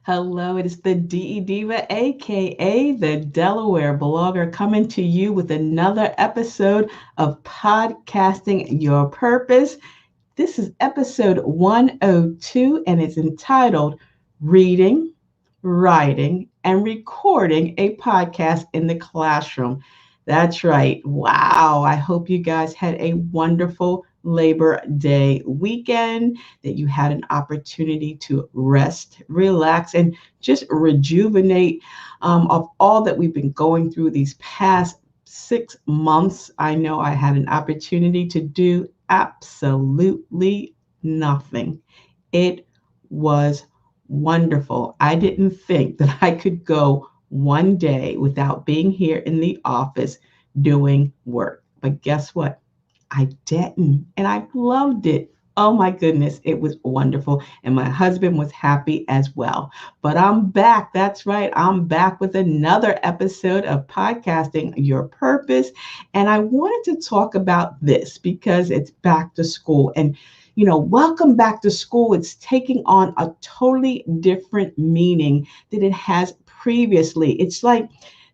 Hello, it is the DE Diva, aka the Delaware blogger, coming to you with another episode of Podcasting Your Purpose. This is episode 102, and it's entitled Reading, Writing, and Recording a Podcast in the Classroom. That's right. Wow. I hope you guys had a wonderful Labor Day weekend, that you had an opportunity to rest, relax, and just rejuvenate of all that we've been going through these past 6 months. I know I had an opportunity to do absolutely nothing. It was wonderful. I didn't think that I could go one day without being here in the office doing work. But guess what? I didn't. And I loved it. Oh my goodness, it was wonderful. And my husband was happy as well. But I'm back. That's right. I'm back with another episode of Podcasting Your Purpose. And I wanted to talk about this because it's back to school. And welcome back to school. It's taking on a totally different meaning than it has previously. It's like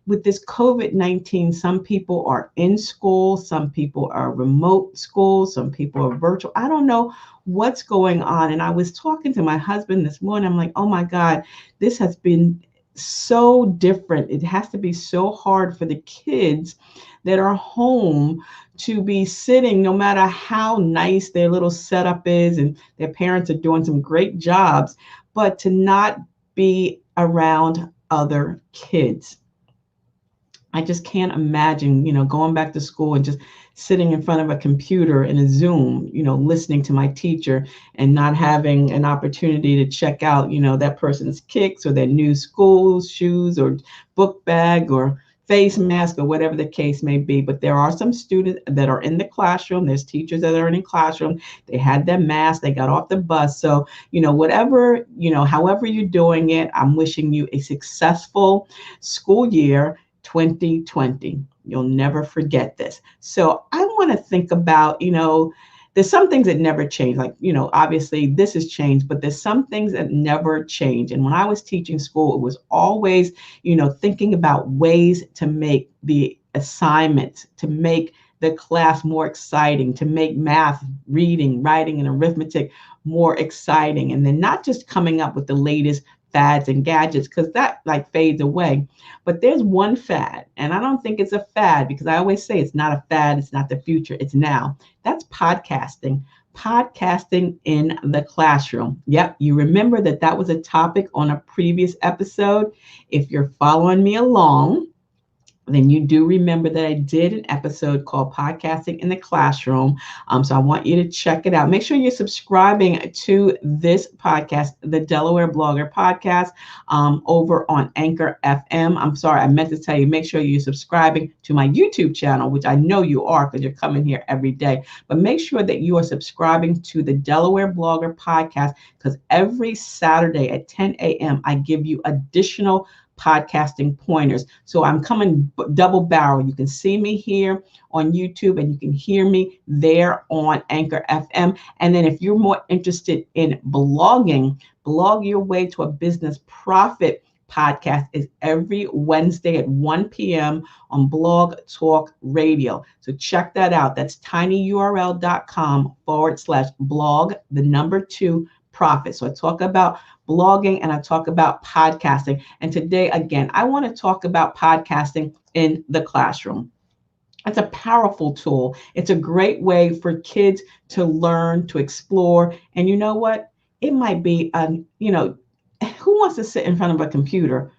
with this COVID-19, some people are in school, some people are remote school, some people are virtual. I don't know what's going on. And I was talking to my husband this morning. I'm like, oh my God, this has been so different. It has to be so hard for the kids that are home to be sitting, no matter how nice their little setup is, and their parents are doing some great jobs, but to not be around other kids. I just can't imagine, going back to school and just sitting in front of a computer in a Zoom, listening to my teacher and not having an opportunity to check out, that person's kicks or their new school shoes or book bag or face mask or whatever the case may be. But there are some students that are in the classroom. There's teachers that are in the classroom. They had their mask. They got off the bus. So, whatever, however you're doing it, I'm wishing you a successful school year 2020. You'll never forget this. So I want to think about, there's some things that never change. Like, obviously this has changed, but there's some things that never change. And when I was teaching school, it was always, thinking about ways to make the assignments, to make the class more exciting, to make math, reading, writing, and arithmetic more exciting. And then not just coming up with the latest fads and gadgets, because that like fades away. But there's one fad, and I don't think it's a fad, because I always say it's not a fad, it's not the future, it's now. That's podcasting. Podcasting in the classroom. Yep, you remember that was a topic on a previous episode. If you're following me along, then you do remember that I did an episode called Podcasting in the Classroom. So I want you to check it out. Make sure you're subscribing to this podcast, the Delaware Blogger Podcast, over on Anchor FM. I'm sorry, I meant to tell you, make sure you're subscribing to my YouTube channel, which I know you are because you're coming here every day. But make sure that you are subscribing to the Delaware Blogger Podcast, because every Saturday at 10 a.m., I give you additional podcasting pointers. So I'm coming double barrel. You can see me here on YouTube and you can hear me there on Anchor FM. And then if you're more interested in blogging, Blog Your Way to a Business Profit podcast is every Wednesday at 1 p.m. on Blog Talk Radio. So check that out. That's tinyurl.com/blog, 2 profit. So I talk about blogging and I talk about podcasting. And today, again, I want to talk about podcasting in the classroom. It's a powerful tool. It's a great way for kids to learn, to explore. And you know what? It might be, who wants to sit in front of a computer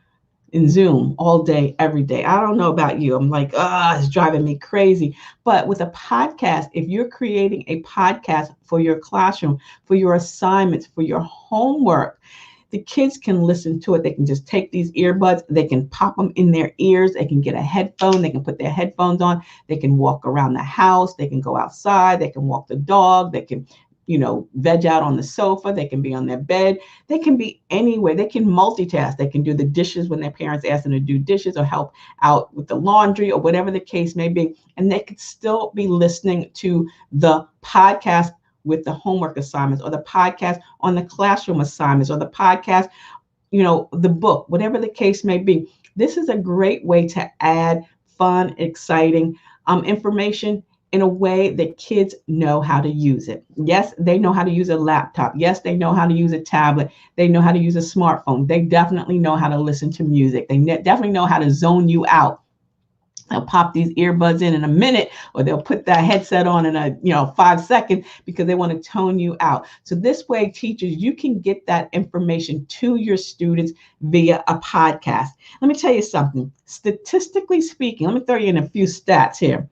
in Zoom all day, every day? I don't know about you. I'm like, it's driving me crazy. But with a podcast, if you're creating a podcast for your classroom, for your assignments, for your homework, the kids can listen to it. They can just take these earbuds, they can pop them in their ears, they can get a headphone, they can put their headphones on, they can walk around the house, they can go outside, they can walk the dog, they can veg out on the sofa, they can be on their bed, they can be anywhere, they can multitask, they can do the dishes when their parents ask them to do dishes or help out with the laundry or whatever the case may be. And they could still be listening to the podcast with the homework assignments, or the podcast on the classroom assignments, or the podcast the book, whatever the case may be. This is a great way to add fun, exciting information in a way that kids know how to use it. Yes, they know how to use a laptop. Yes, they know how to use a tablet. They know how to use a smartphone. They definitely know how to listen to music. They definitely know how to zone you out. They'll pop these earbuds in a minute, or they'll put that headset on in 5 seconds because they want to tone you out. So this way, teachers, you can get that information to your students via a podcast. Let me tell you something. Statistically speaking, let me throw you in a few stats here.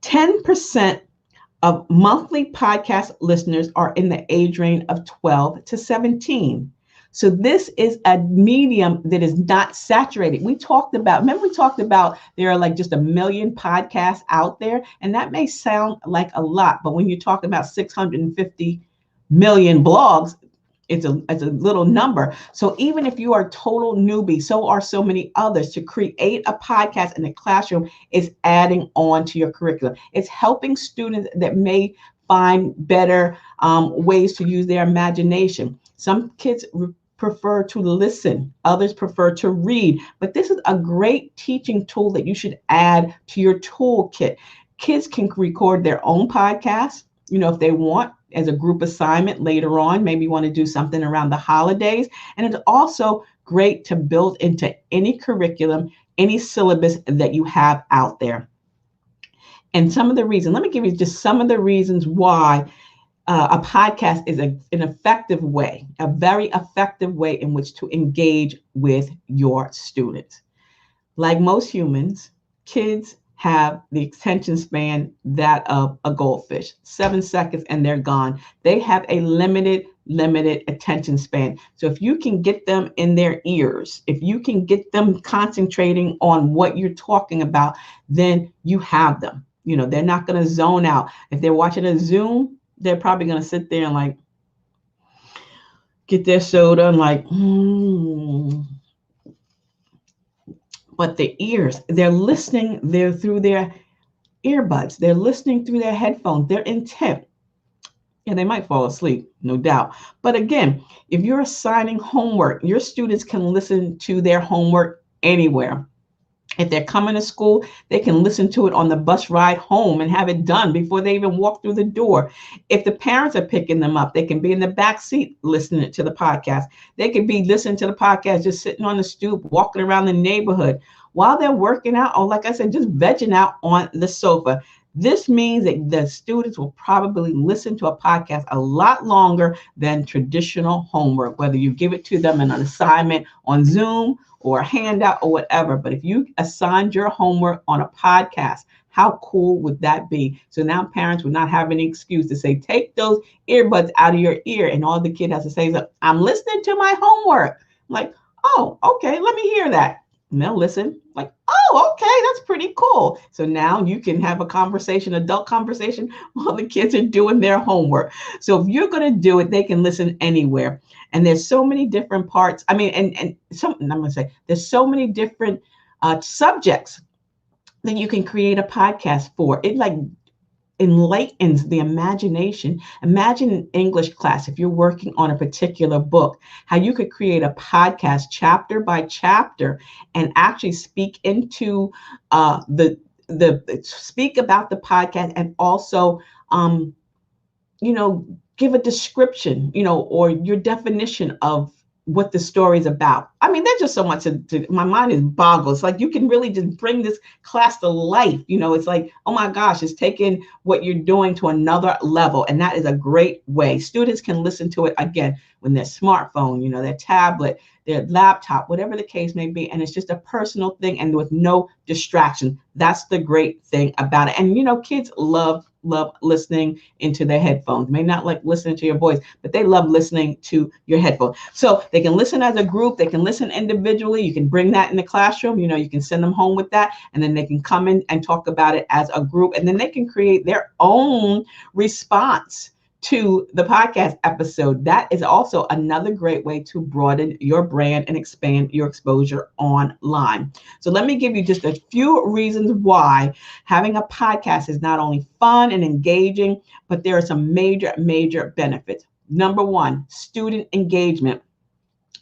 10% of monthly podcast listeners are in the age range of 12 to 17. So this is a medium that is not saturated. Remember we talked about there are like just 1 million podcasts out there, and that may sound like a lot, but when you're talking about 650 million blogs, it's a little number. So even if you are a total newbie, so are so many others. To create a podcast in the classroom is adding on to your curriculum. It's helping students that may find better ways to use their imagination. Some kids prefer to listen, others prefer to read, but this is a great teaching tool that you should add to your toolkit. Kids can record their own podcasts, if they want, as a group assignment later on. Maybe you want to do something around the holidays. And it's also great to build into any curriculum, any syllabus that you have out there. And some of the reasons, let me give you just some of the reasons why a podcast is an effective way, a very effective way in which to engage with your students. Like most humans, kids have the attention span that of a goldfish. 7 seconds and they're gone. They have a limited attention span. So if you can get them in their ears, if you can get them concentrating on what you're talking about, then you have them. They're not going to zone out. If they're watching a Zoom, they're probably going to sit there and like get their soda and like, But the ears, they're listening, they're through their earbuds, they're listening through their headphones, they're intent. Yeah, they might fall asleep, no doubt. But again, if you're assigning homework, your students can listen to their homework anywhere. If they're coming to school, they can listen to it on the bus ride home and have it done before they even walk through the door. If the parents are picking them up, they can be in the back seat listening to the podcast. They could be listening to the podcast just sitting on the stoop, walking around the neighborhood while they're working out, or like I said, just vegging out on the sofa. This means that the students will probably listen to a podcast a lot longer than traditional homework, whether you give it to them in an assignment on Zoom or a handout or whatever. But if you assigned your homework on a podcast, how cool would that be? So now parents would not have any excuse to say, take those earbuds out of your ear. And all the kid has to say is, I'm listening to my homework. I'm like, oh, okay, let me hear that. And they'll listen like, oh, okay, that's pretty cool. So now you can have a conversation, adult conversation, while the kids are doing their homework. So if you're going to do it, they can listen anywhere. And there's so many different parts. I mean, and something I'm going to say, there's so many different subjects that you can create a podcast for. It like enlightens the imagination. Imagine an English class, if you're working on a particular book, how you could create a podcast chapter by chapter and actually speak into speak about the podcast, and also give a description, or your definition of what the story is about. I mean, there's just so much my mind is boggled. It's like you can really just bring this class to life. It's like, oh my gosh, it's taking what you're doing to another level. And that is a great way. Students can listen to it again when their smartphone, their tablet, their laptop, whatever the case may be. And it's just a personal thing and with no distraction. That's the great thing about it. And, kids love listening into their headphones. May not like listening to your voice, but they love listening to your headphones. So they can listen as a group, they can listen individually. You can bring that in the classroom, you can send them home with that, and then they can come in and talk about it as a group, and then they can create their own response to the podcast episode. That is also another great way to broaden your brand and expand your exposure online. So let me give you just a few reasons why having a podcast is not only fun and engaging, but there are some major benefits. Number one, student engagement.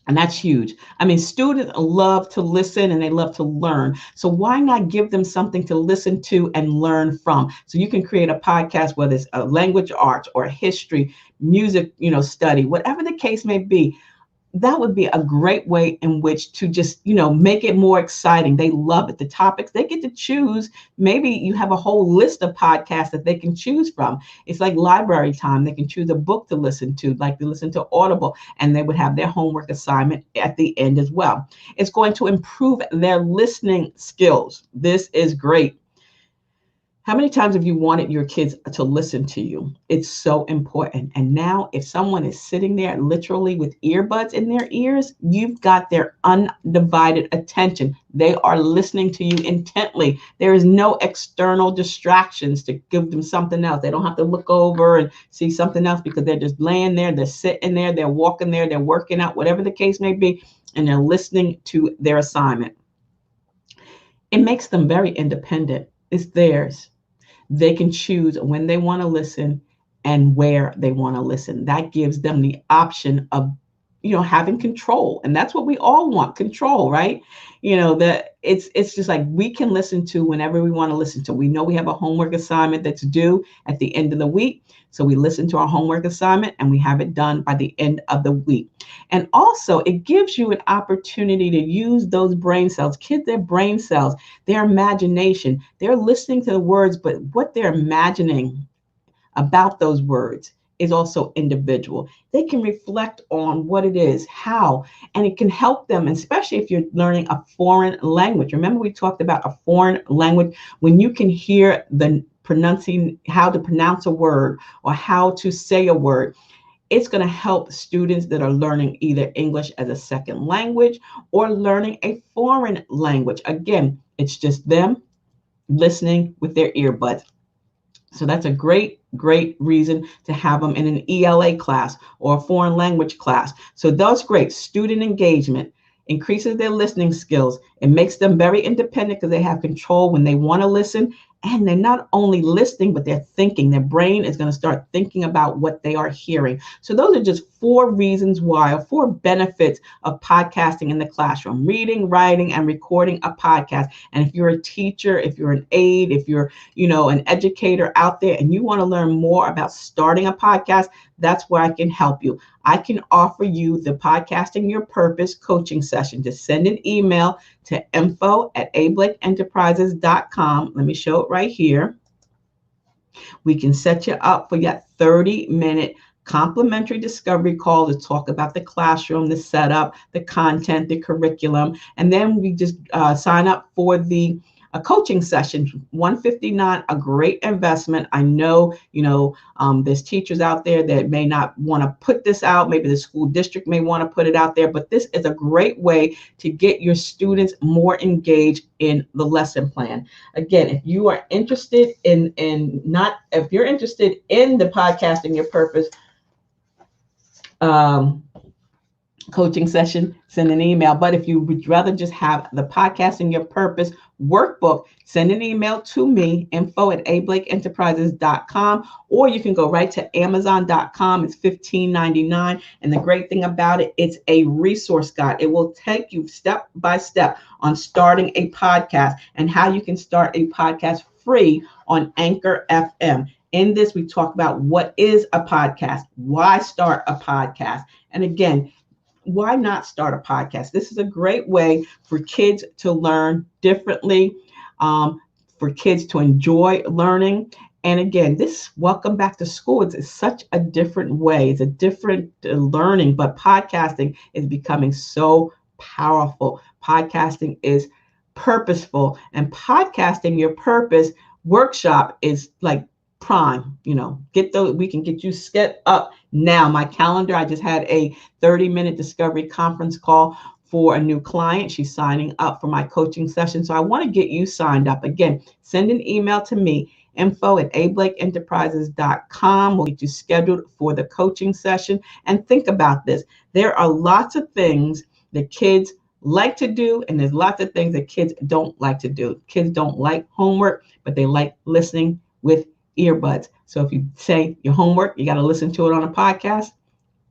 And that's huge. I mean, students love to listen and they love to learn. So why not give them something to listen to and learn from? So you can create a podcast, whether it's a language arts or history, music, study, whatever the case may be. That would be a great way in which to just, make it more exciting. They love it. The topics they get to choose. Maybe you have a whole list of podcasts that they can choose from. It's like library time. They can choose a book to listen to, like to listen to Audible, and they would have their homework assignment at the end as well. It's going to improve their listening skills. This is great. How many times have you wanted your kids to listen to you? It's so important. And now, if someone is sitting there literally with earbuds in their ears, you've got their undivided attention. They are listening to you intently. There is no external distractions to give them something else. They don't have to look over and see something else because they're just laying there, they're sitting there, they're walking there, they're working out, whatever the case may be, and they're listening to their assignment. It makes them very independent. It's theirs. They can choose when they want to listen and where they want to listen. That gives them the option of, having control. And that's what we all want, control, right? That it's just like we can listen to whenever we want to listen to. We know we have a homework assignment that's due at the end of the week. So we listen to our homework assignment and we have it done by the end of the week. And also it gives you an opportunity to use those brain cells, kids, their brain cells, their imagination. They're listening to the words, but what they're imagining about those words is also individual. They can reflect on what it is, how, and it can help them, especially if you're learning a foreign language. Remember, we talked about a foreign language. When you can hear the pronouncing, how to pronounce a word or how to say a word, it's going to help students that are learning either English as a second language or learning a foreign language. Again, it's just them listening with their earbuds. So that's a great reason to have them in an ELA class or a foreign language class. So that's great. Student engagement increases their listening skills. It makes them very independent because they have control when they want to listen. And they're not only listening, but they're thinking. Their brain is going to start thinking about what they are hearing. So those are just 4 reasons why, or 4 benefits of podcasting in the classroom: reading, writing, and recording a podcast. And if you're a teacher, if you're an aide, if you're, an educator out there and you want to learn more about starting a podcast, that's where I can help you. I can offer you the Podcasting Your Purpose coaching session. Just send an email to info@ablakeenterprises.com. Let me show it right here. We can set you up for your 30-minute complimentary discovery call to talk about the classroom, the setup, the content, the curriculum. And then we just sign up for a coaching session, $159, a great investment. I know, there's teachers out there that may not want to put this out. Maybe the school district may want to put it out there, but this is a great way to get your students more engaged in the lesson plan. Again, if you are interested if you're interested in the Podcasting Your Purpose coaching session, send an email. But if you would rather just have the Podcasting Your Purpose workbook, send an email to me, info@ablakeenterprises.com, or you can go right to amazon.com. It's $15.99. And the great thing about it, it's a resource guide. It will take you step by step on starting a podcast and how you can start a podcast free on Anchor FM. In this, we talk about what is a podcast, why start a podcast, and again, why not start a podcast? This is a great way for kids to learn differently, for kids to enjoy learning. And again, this welcome back to school is such a different way. It's a different learning, but podcasting is becoming so powerful. Podcasting is purposeful, and Podcasting Your Purpose workshop is like prime. We can get you set up now. My calendar, I just had a 30-minute discovery conference call for a new client. She's signing up for my coaching session. So I want to get you signed up. Again, send an email to me, info@ablakeenterprises.com. We'll get you scheduled for the coaching session. And think about this. There are lots of things that kids like to do, and there's lots of things that kids don't like to do. Kids don't like homework, but they like listening with earbuds. So if you say your homework, you got to listen to it on a podcast.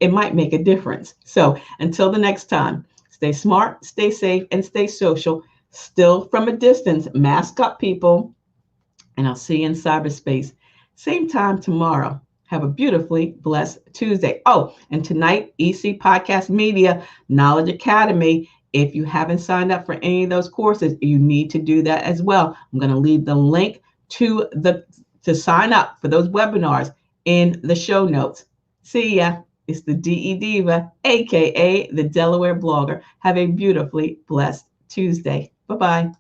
it might make a difference. So until the next time, stay smart, stay safe, and stay social. Still from a distance, mask up, people, and I'll see you in cyberspace. Same time tomorrow. Have a beautifully blessed Tuesday. Oh, and tonight, EC Podcast Media, Knowledge Academy. If you haven't signed up for any of those courses, you need to do that as well. I'm going to leave the link to sign up for those webinars in the show notes. See ya. It's the DE Diva, aka the Delaware blogger. Have a beautifully blessed Tuesday. Bye-bye.